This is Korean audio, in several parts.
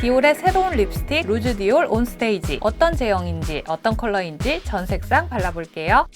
디올의 새로운 립스틱 루즈 디올 온스테이지. 어떤 제형인지 어떤 컬러인지 전 색상 발라볼게요.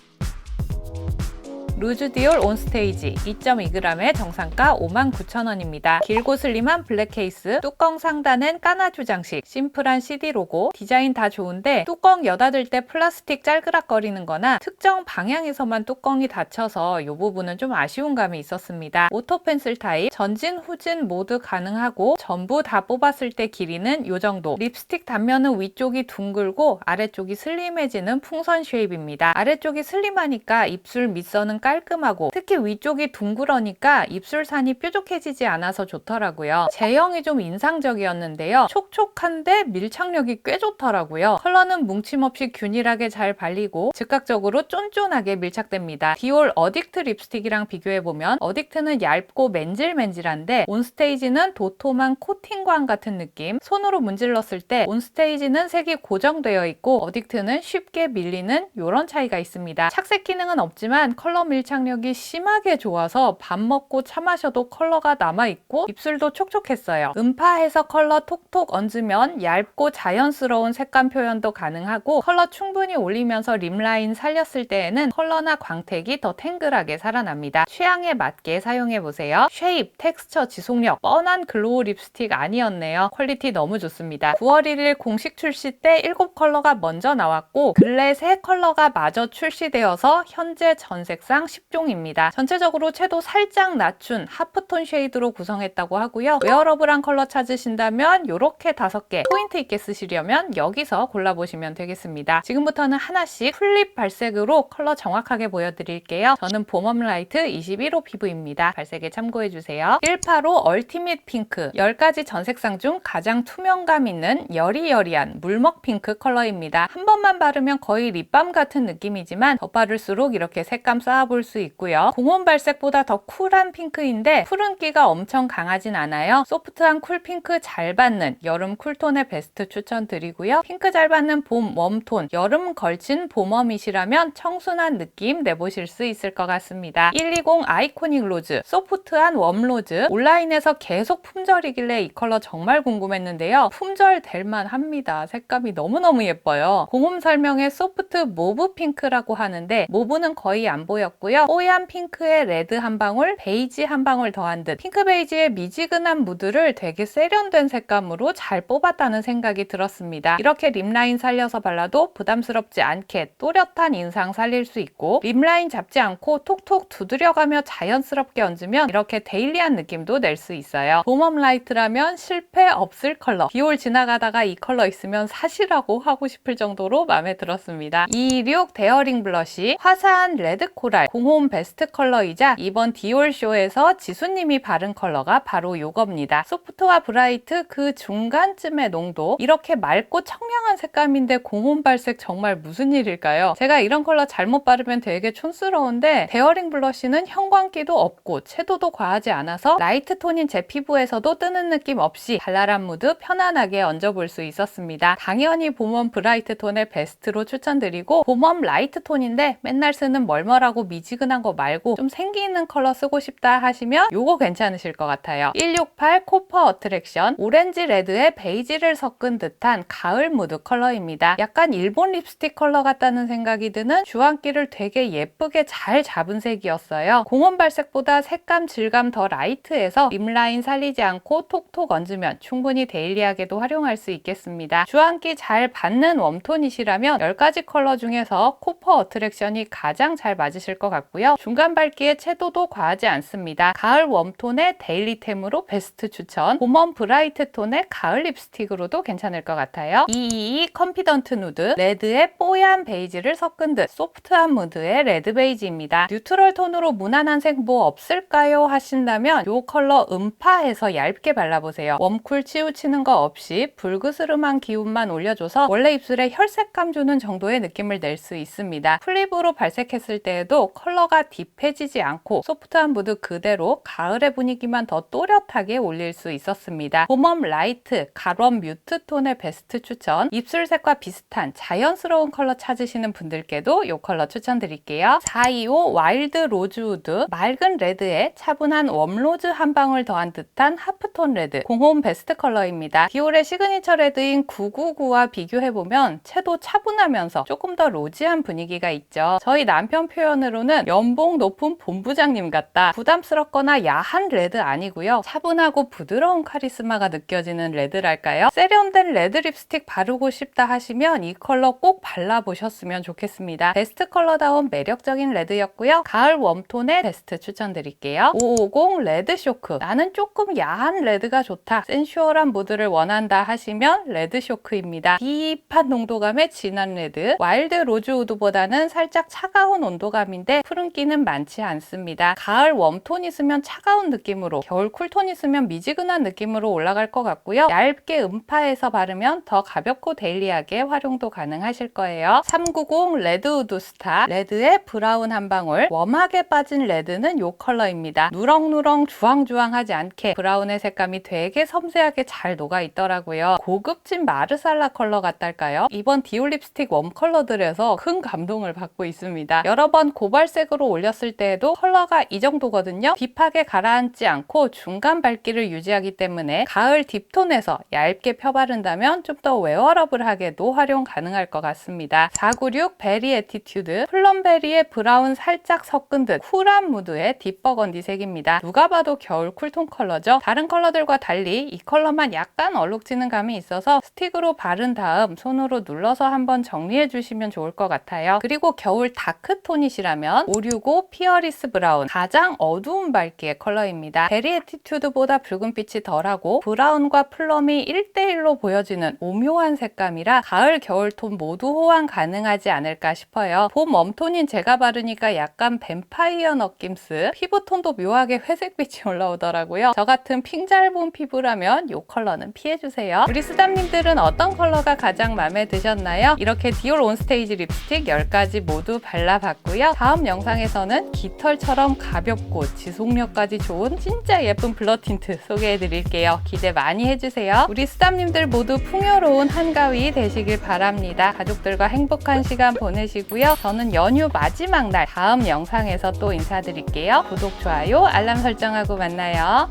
루즈 디올 온스테이지 2.2g의 정상가 59,000원입니다. 길고 슬림한 블랙 케이스, 뚜껑 상단엔 까나주 장식, 심플한 CD 로고, 디자인 다 좋은데 뚜껑 여닫을 때 플라스틱 짤그락거리는 거나 특정 방향에서만 뚜껑이 닫혀서 이 부분은 좀 아쉬운 감이 있었습니다. 오토 펜슬 타입, 전진, 후진 모두 가능하고 전부 다 뽑았을 때 길이는 이 정도. 립스틱 단면은 위쪽이 둥글고 아래쪽이 슬림해지는 풍선 쉐입입니다. 아래쪽이 슬림하니까 입술 밑선은 깔끔하고 특히 위쪽이 둥그러니까 입술산이 뾰족해지지 않아서 좋더라고요. 제형이 좀 인상적이었는데요. 촉촉한데 밀착력이 꽤 좋더라고요. 컬러는 뭉침 없이 균일하게 잘 발리고 즉각적으로 쫀쫀하게 밀착됩니다. 디올 어딕트 립스틱이랑 비교해보면 어딕트는 얇고 맨질맨질한데 온스테이지는 도톰한 코팅광 같은 느낌. 손으로 문질렀을 때 온스테이지는 색이 고정되어 있고 어딕트는 쉽게 밀리는 이런 차이가 있습니다. 착색 기능은 없지만 컬러 밀착력이 심하게 좋아서 밥 먹고 차 마셔도 컬러가 남아있고 입술도 촉촉했어요. 음파해서 컬러 톡톡 얹으면 얇고 자연스러운 색감 표현도 가능하고 컬러 충분히 올리면서 립라인 살렸을 때에는 컬러나 광택이 더 탱글하게 살아납니다. 취향에 맞게 사용해보세요. 쉐입, 텍스처, 지속력 뻔한 글로우 립스틱 아니었네요. 퀄리티 너무 좋습니다. 9월 1일 공식 출시 때 7컬러가 먼저 나왔고 근래 3컬러가 마저 출시되어서 현재 전 색상 10종입니다. 전체적으로 채도 살짝 낮춘 하프톤 쉐이드로 구성했다고 하고요. 웨어러블한 컬러 찾으신다면 이렇게 5개 포인트 있게 쓰시려면 여기서 골라보시면 되겠습니다. 지금부터는 하나씩 풀립 발색으로 컬러 정확하게 보여드릴게요. 저는 봄웜 라이트 21호 피부입니다. 발색에 참고해주세요. 185 얼티밋 핑크 10가지 전 색상 중 가장 투명감 있는 여리여리한 물먹 핑크 컬러입니다. 한 번만 바르면 거의 립밤 같은 느낌이지만 더 바를수록 이렇게 색감 쌓아볼 수 있고요. 공원 발색보다 더 쿨한 핑크인데 푸른기가 엄청 강하진 않아요. 소프트한 쿨핑크 잘 받는 여름 쿨톤의 베스트 추천드리고요. 핑크 잘 받는 봄 웜톤, 여름 걸친 봄웜이시라면 청순한 느낌 내보실 수 있을 것 같습니다. 120 아이코닉 로즈, 소프트한 웜로즈. 온라인에서 계속 품절이길래 이 컬러 정말 궁금했는데요. 품절 될만 합니다. 색감이 너무너무 예뻐요. 공홈 설명에 소프트 모브 핑크라고 하는데 모브는 거의 안 보였고요. 뽀얀 핑크에 레드 한 방울, 베이지 한 방울 더한 듯 핑크 베이지의 미지근한 무드를 되게 세련된 색감으로 잘 뽑았다는 생각이 들었습니다. 이렇게 립라인 살려서 발라도 부담스럽지 않게 또렷한 인상 살릴 수 있고 립라인 잡지 않고 톡톡 두드려가며 자연스럽게 얹으면 이렇게 데일리한 느낌도 낼 수 있어요. 봄웜 라이트라면 실패 없을 컬러. 디올 지나가다가 이 컬러 있으면 사시라고 하고 싶을 정도로 마음에 들었습니다. 226 데어링 블러쉬 화사한 레드 코랄 공홈 베스트 컬러이자 이번 디올 쇼에서 지수님이 바른 컬러가 바로 이겁니다. 소프트와 브라이트 그 중간쯤의 농도. 이렇게 맑고 청량한 색감인데 공홈 발색 정말 무슨 일일까요? 제가 이런 컬러 잘못 바르면 되게 촌스러운데 데어링 블러쉬는 형광기도 없고 채도도 과하지 않아서 라이트 톤인 제 피부에서도 뜨는 느낌 없이 발랄한 무드 편안하게 얹어볼 수 있었습니다. 당연히 봄웜 브라이트 톤의 베스트로 추천드리고 봄웜 라이트 톤인데 맨날 쓰는 멀멀하고 미지근한 거 말고 좀 생기 있는 컬러 쓰고 싶다 하시면 요거 괜찮으실 것 같아요. 168 코퍼 어트랙션 오렌지 레드에 베이지를 섞은 듯한 가을 무드 컬러입니다. 약간 일본 립스틱 컬러 같다는 생각이 드는 주황기를 되게 예쁘게 잘 잡은 색이었어요. 공원 발색보다 색감 질감 더 라이트해서 립라인 살리지 않고 톡톡 얹으면 충분히 데일리하게도 활용할 수 있겠습니다. 주황기 잘 받는 웜톤이시라면 10가지 컬러 중에서 코퍼 어트랙션이 가장 잘 맞으실 것 같고요. 중간 밝기의 채도도 과하지 않습니다. 가을 웜톤의 데일리템으로 베스트 추천. 봄웜 브라이트 톤의 가을 립스틱으로도 괜찮을 것 같아요. 222 컨피던트 누드 레드에 뽀얀 베이지를 섞은 듯 소프트한 무드의 레드 베이지입니다. 뉴트럴 톤으로 무난한 색 뭐 없을까요? 하신다면 이 컬러 음파해서 얇게 발라보세요. 웜쿨 치우치는 거 없이 불그스름한 기운만 올려줘서 원래 입술에 혈색감 주는 정도의 느낌을 낼 수 있습니다. 플립으로 발색했을 때에도 컬러가 딥해지지 않고 소프트한 무드 그대로 가을의 분위기만 더 또렷하게 올릴 수 있었습니다. 봄웜 라이트, 가럼 뮤트 톤의 베스트 추천. 입술색과 비슷한 자연스러운 컬러 찾으시는 분들께도 이 컬러 추천드릴게요. 425 와일드 로즈우드. 맑은 레드에 차분한 웜로즈 한 방울 더한 듯한 하프톤 레드. 공홈 베스트 컬러입니다. 디올의 시그니처 레드인 999와 비교해보면 채도 차분하면서 조금 더 로지한 분위기가 있죠. 저희 남편 표현으로는 연봉 높은 본부장님 같다. 부담스럽거나 야한 레드 아니고요. 차분하고 부드러운 카리스마가 느껴지는 레드랄까요? 세련된 레드 립스틱 바르고 싶다 하시면 이 컬러 꼭 발라보셨으면 좋겠습니다. 베스트 컬러다운 매력적인 레드였고요. 가을 웜톤의 베스트 추천드릴게요. 550 레드 쇼크. 나는 조금 야한 레드가 좋다. 센슈얼한 무드를 원한다 하시면 레드 쇼크입니다. 딥한 농도감의 진한 레드. 와일드 로즈우드보다는 살짝 차가운 온도감인데 푸른기는 많지 않습니다. 가을 웜톤 있으면 차가운 느낌으로, 겨울 쿨톤 있으면 미지근한 느낌으로 올라갈 것 같고요. 얇게 음파해서 바르면 더 가볍고 데일리하게 활용도 가능하실 거예요. 390 레드우드 스타. 레드에 브라운 한 방울. 웜하게 빠진 레드는 이 컬러입니다. 누렁누렁 주황주황하지 않게 브라운의 색감이 되게 섬세하게 잘 녹아 있더라고요. 고급진 마르살라 컬러 같달까요? 이번 디올 립스틱 웜 컬러들에서 큰 감동을 받고 있습니다. 여러 번 고발색으로 올렸을 때에도 컬러가 이 정도거든요. 딥하게 가라앉지 않고 중간 밝기를 유지하기 때문에 가을 딥톤에서 얇게 펴바른다면 좀 더 웨어러블하게도 활용 가능할 것 같습니다. 496 베리 애티튜드. 플럼베리의 브라운 살짝 섞은 듯 쿨한 무드의 딥버건디 색입니다. 누가 봐도 겨울 쿨톤 컬러죠. 다른 컬러들과 달리 이 컬러만 약간 얼룩지는 감이 있어서 스틱으로 바른 다음 손으로 눌러서 한번 정리해 주시면 좋을 것 같아요. 그리고 겨울 다크톤이시라면 565 피어리스 브라운. 가장 어두운 밝기의 컬러입니다. 베리 애티튜드보다 붉은빛이 덜하고 브라운과 플럼이 1대1로 보여지는 오묘한 색감이라 가을, 겨울톤 모두 호환 가능하지 않을까 싶어요. 봄 웜톤인 제가 바르니까 약간 뱀파이어 느낌스. 피부톤도 묘하게 회색빛이 올라오더라고요. 저 같은 핑잘본 피부라면 이 컬러는 피해주세요. 우리 수담님들은 어떤 컬러가 가장 마음에 드셨나요? 이렇게 디올 온스테이지 립스틱 10가지 모두 발라봤고요. 다음 영상에서는 깃털처럼 가볍고 지속력까지 좋은 진짜 예쁜 블러 틴트 소개해드릴게요. 기대 많이 해주세요. 우리 수담님들 모두 풍요로운 한가위 되시길 바랍니다. 가족들과 행복한 시간 보내시고요. 저는 연휴 마지막 날 다음 영상에서 또 인사드릴게요. 구독, 좋아요, 알람 설정하고 만나요.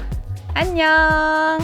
안녕.